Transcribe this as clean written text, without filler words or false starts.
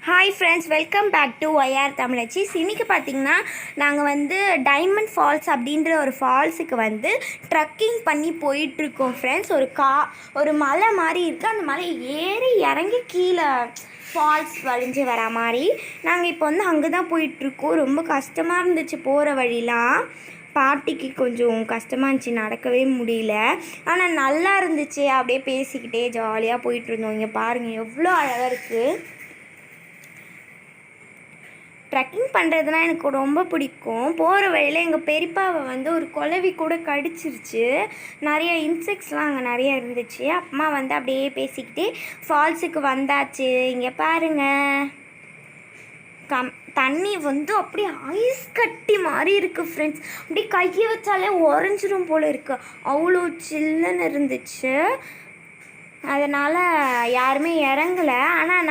Hi friends, welcome back to YR தமிழச்சிஸ். இன்றைக்கி பார்த்திங்கன்னா நாங்கள் வந்து டைமண்ட் ஃபால்ஸ் அப்படின்ற ஒரு ஃபால்ஸுக்கு வந்து ட்ரக்கிங் பண்ணி போயிட்டுருக்கோம் ஃப்ரெண்ட்ஸ். ஒரு மலை மாதிரி இருக்குது. அந்த மலை ஏறி இறங்கி கீழே ஃபால்ஸ் வழிஞ்சு வர மாதிரி நாங்கள் இப்போ வந்து அங்கே தான் போயிட்டுருக்கோம். ரொம்ப கஷ்டமாக இருந்துச்சு போகிற வழிலாம். பாட்டிக்கு கொஞ்சம் கஷ்டமாக இருந்துச்சு, நடக்கவே முடியல. ஆனால் நல்லா இருந்துச்சு. அப்படியே பேசிக்கிட்டே ஜாலியாக போயிட்டுருந்தோம். இங்கே பாருங்கள் எவ்வளோ அழகாக இருக்குது. ட்ரெக்கிங் பண்ணுறதுனா எனக்கு ரொம்ப பிடிக்கும். போகிற வழியில் எங்கள் பெரியப்பாவை வந்து ஒரு குளவி கூட கடிச்சிருச்சு. நிறைய இன்செக்ட்ஸ்லாம் அங்கே நிறைய இருந்துச்சு. அம்மா வந்து அப்படியே பேசிக்கிட்டே ஃபால்ஸுக்கு வந்தாச்சு. இங்கே பாருங்கள், தண்ணி வந்து அப்படியே ஐஸ் கட்டி மாதிரி இருக்குது ஃப்ரெண்ட்ஸ். அப்படியே கையை வச்சாலே உறைஞ்சிரும் போல் இருக்குது, அவ்வளோ சில்லுன்னு இருந்துச்சு. அதனால் யாருமே இறங்கலை. ஆனால்